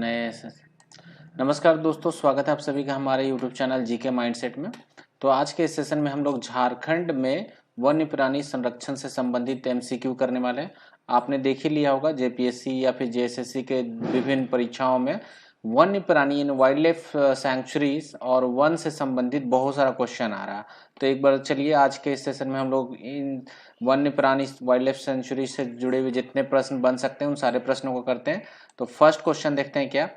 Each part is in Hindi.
नए नमस्कार दोस्तों, स्वागत है आप सभी का हमारे YouTube चैनल जीके माइंडसेट में। तो आज के इस सेशन में हम लोग झारखंड में वन्य प्राणी संरक्षण से संबंधित एमसीक्यू करने वाले हैं। आपने देख ही लिया होगा जेपीएससी या फिर जेएसएससी के विभिन्न परीक्षाओं में वन्य प्राणी इन वाइल्ड लाइफ सैंक्चुरीज और वन से संबंधित बहुत सारा क्वेश्चन आ रहा है। तो एक बार चलिए आज के इस सेशन में हम लोग इन वन्य प्राणी वाइल्ड लाइफ सेंचुरी से जुड़े हुए जितने प्रश्न बन सकते हैं उन सारे प्रश्नों को करते हैं। तो फर्स्ट क्वेश्चन देखते हैं क्या,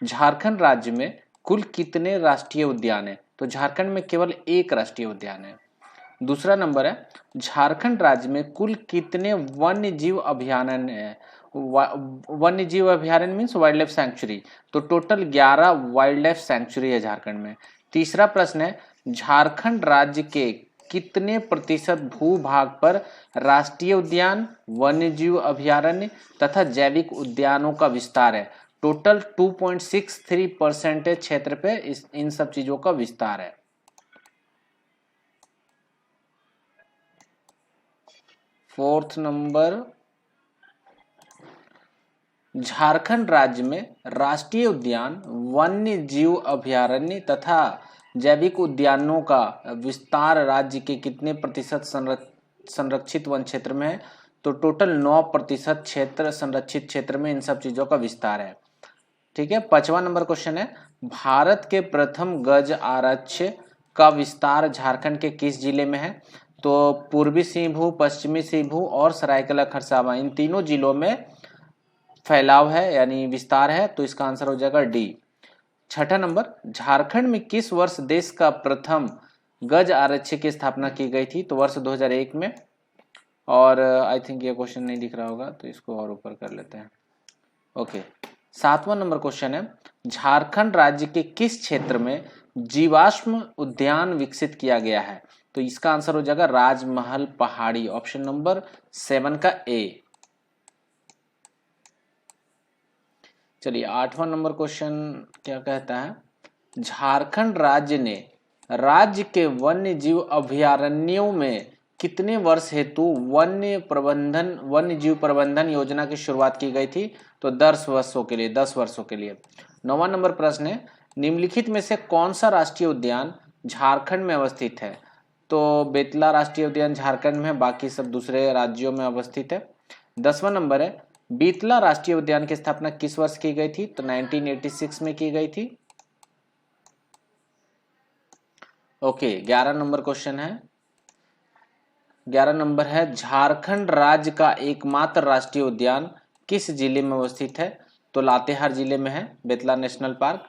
झारखंड राज्य में कुल कितने राष्ट्रीय उद्यान है? तो झारखंड में केवल एक राष्ट्रीय उद्यान है। दूसरा नंबर है, झारखंड राज्य में कुल कितने वन्य जीव अभयारण्य है? वन्य जीव अभयारण्य मीन्स वाइल्ड लाइफ सैंक्चुरी। तो टोटल 11 वाइल्ड लाइफ सैंक्चुरी है झारखंड में। तीसरा प्रश्न है, झारखंड राज्य के कितने प्रतिशत भूभाग पर राष्ट्रीय उद्यान, वन्य जीव अभयारण्य तथा जैविक उद्यानों का विस्तार है? टोटल 2.63% क्षेत्र पे इन सब चीजों का विस्तार है। फोर्थ नंबर, झारखंड राज्य में राष्ट्रीय उद्यान, वन्य जीव अभयारण्य तथा जैविक उद्यानों का विस्तार राज्य के कितने प्रतिशत संरक्षित वन क्षेत्र में है? तो टोटल 9% क्षेत्र, संरक्षित क्षेत्र में इन सब चीजों का विस्तार है। ठीक है। 5वां नंबर क्वेश्चन है, भारत के प्रथम गज आरक्ष का विस्तार झारखंड के किस जिले में है? तो पूर्वी सिंहभूम, पश्चिमी सिंहभूम और सरायकेला खरसावां, इन तीनों जिलों में फैलाव है यानी विस्तार है। तो इसका आंसर हो जाएगा डी। 6ठा नंबर, झारखंड में किस वर्ष देश का प्रथम गज आरक्ष की स्थापना की गई थी? तो वर्ष 2001 में। और आई थिंक ये क्वेश्चन नहीं दिख रहा होगा तो इसको और ऊपर कर लेते हैं। ओके। 7वां नंबर क्वेश्चन है, झारखंड राज्य के किस क्षेत्र में जीवाश्म उद्यान विकसित किया गया है? तो इसका आंसर हो जाएगा राजमहल पहाड़ी, ऑप्शन नंबर 7 का ए। चलिए 8वां नंबर क्वेश्चन क्या कहता है, झारखंड राज्य ने राज्य के वन्य जीव अभयारण्यों में कितने वर्ष हेतु वन्य जीव प्रबंधन योजना की शुरुआत की गई थी? तो 10 वर्षों के लिए, 10 वर्षों के लिए। 9वां नंबर प्रश्न है, निम्नलिखित में से कौन सा राष्ट्रीय उद्यान झारखंड में अवस्थित है? तो बेतला राष्ट्रीय उद्यान झारखंड में है, बाकी सब दूसरे राज्यों में अवस्थित है। 10वां नंबर है, बेतला राष्ट्रीय उद्यान की स्थापना किस वर्ष की गई थी? तो 1986 में की गई थी। ओके। 11 नंबर क्वेश्चन है, 11 नंबर है, झारखंड राज्य का एकमात्र राष्ट्रीय उद्यान किस जिले में अवस्थित है? तो लातेहार जिले में है, बेतला नेशनल पार्क।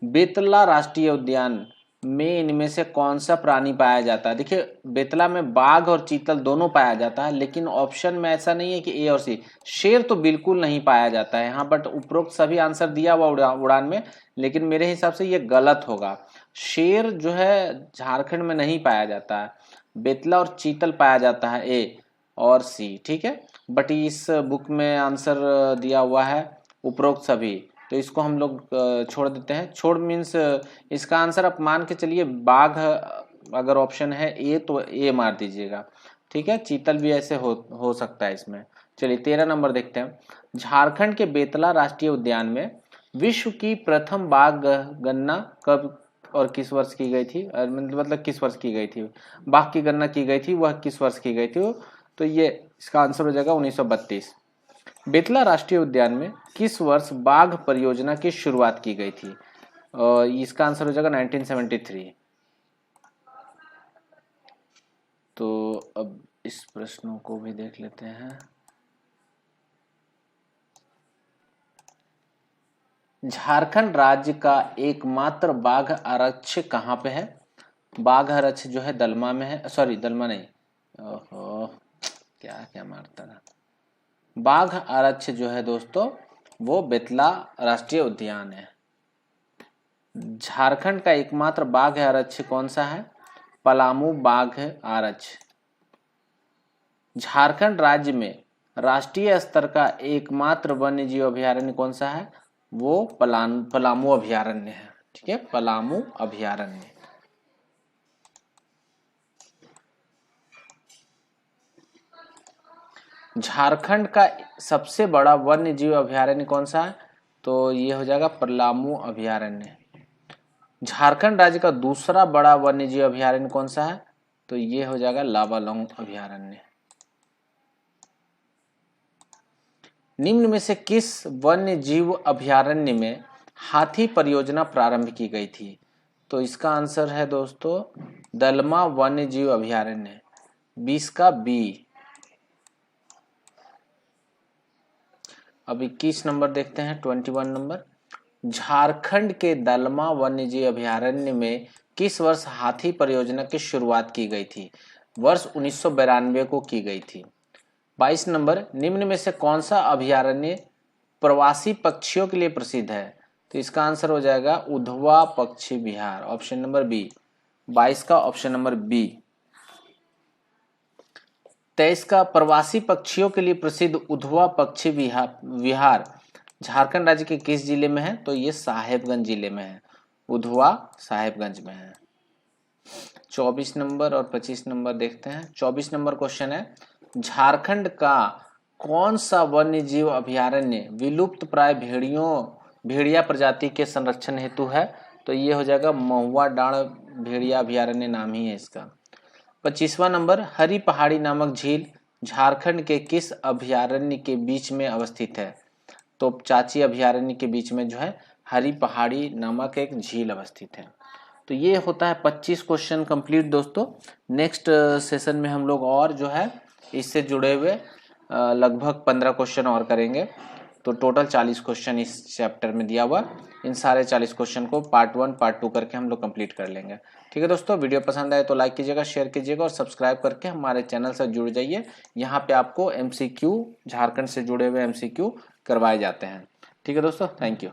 बेतला राष्ट्रीय उद्यान में इनमें से कौन सा प्राणी पाया जाता है? देखिए बेतला में बाघ और चीतल दोनों पाया जाता है, लेकिन ऑप्शन में ऐसा नहीं है कि ए और सी। शेर तो बिल्कुल नहीं पाया जाता है यहाँ, बट उपरोक्त सभी आंसर दिया हुआ उड़ान में, लेकिन मेरे हिसाब से ये गलत होगा। शेर जो है झारखंड में नहीं पाया जाता है, बेतला और चीतल पाया जाता है, ए और सी। ठीक है, बट इस बुक में आंसर दिया हुआ है उपरोक्त सभी, तो इसको हम लोग छोड़ देते हैं। छोड़ मीन्स इसका आंसर आप मान के चलिए बाघ अगर ऑप्शन है ए तो ए मार दीजिएगा। ठीक है, चीतल भी ऐसे हो सकता है इसमें। चलिए 13 नंबर देखते हैं, झारखंड के बेतला राष्ट्रीय उद्यान में विश्व की प्रथम बाघ गणना कब और किस वर्ष की गई थी? मतलब किस वर्ष की गई थी बाघ की गणना की गई थी, वह किस वर्ष की गई थी? तो ये इसका आंसर हो जाएगा 1932। बेतला राष्ट्रीय उद्यान में किस वर्ष बाघ परियोजना की शुरुआत की गई थी? और इसका आंसर हो जाएगा 1973। तो अब इस प्रश्नों को भी देख लेते हैं। झारखंड राज्य का एकमात्र बाघ आरक्ष कहाँ पे है? बाघ आरक्ष जो है दलमा में है, सॉरी दलमा नहीं, ओहो क्या क्या मारता था। बाघ आरक्ष जो है दोस्तों वो बेतला राष्ट्रीय उद्यान है। झारखंड का एकमात्र बाघ आरक्ष कौन सा है? पलामू बाघ आरक्ष। झारखंड राज्य में राष्ट्रीय स्तर का एकमात्र वन्य जीव अभयारण्य कौन सा है? वो पलामू अभयारण्य है। ठीक है, पलामू अभयारण्य। झारखंड का सबसे बड़ा वन्य जीव अभयारण्य कौन सा है? तो ये हो जाएगा पलामू अभयारण्य। झारखंड राज्य का दूसरा बड़ा वन्यजीव अभयारण्य कौन सा है? तो ये हो जाएगा लाबालोंग अभयारण्य। निम्न में से किस वन्य जीव अभयारण्य में हाथी परियोजना प्रारंभ की गई थी? तो इसका आंसर है दोस्तों दलमा वन्य जीव अभयारण्य, 20 का बी। अब 21 नंबर देखते हैं, 21 नंबर। झारखंड के दलमा वन्य जीव अभयारण्य में किस वर्ष हाथी परियोजना की शुरुआत की गई थी? वर्ष 1992 को की गई थी। 22 नंबर, निम्न में से कौन सा अभयारण्य प्रवासी पक्षियों के लिए प्रसिद्ध है? तो इसका आंसर हो जाएगा उधवा पक्षी विहार, ऑप्शन नंबर बी। 22 का ऑप्शन नंबर बी। 23 का, प्रवासी पक्षियों के लिए प्रसिद्ध उधवा पक्षी विहार झारखंड राज्य के किस जिले में है? तो ये साहेबगंज जिले में है, उधवा साहेबगंज में है। 24 नंबर और 25 नंबर देखते हैं। 24 नंबर क्वेश्चन है, झारखंड का कौन सा वन्य जीव अभयारण्य विलुप्त प्राय भेड़िया प्रजाति के संरक्षण हेतु है? तो ये हो जाएगा महुआ डांड भेड़िया अभयारण्य नाम ही है इसका। 25वां नंबर, हरी पहाड़ी नामक झील झारखंड के किस अभयारण्य के बीच में अवस्थित है? तो चाची अभयारण्य के बीच में जो है हरी पहाड़ी नामक एक झील अवस्थित है। तो ये होता है 25 क्वेश्चन कंप्लीट दोस्तों। नेक्स्ट सेशन में हम लोग और जो है इससे जुड़े हुए लगभग 15 क्वेश्चन और करेंगे। तो टोटल 40 क्वेश्चन इस चैप्टर में दिया हुआ, इन सारे 40 क्वेश्चन को पार्ट 1 पार्ट 2 करके हम लोग कंप्लीट कर लेंगे। ठीक है दोस्तों, वीडियो पसंद आए तो लाइक कीजिएगा, शेयर कीजिएगा और सब्सक्राइब करके हमारे चैनल से जुड़ जाइए। यहाँ पे आपको MCQ झारखंड से जुड़े हुए MCQ करवाए जाते हैं। ठीक है दोस्तों, थैंक यू।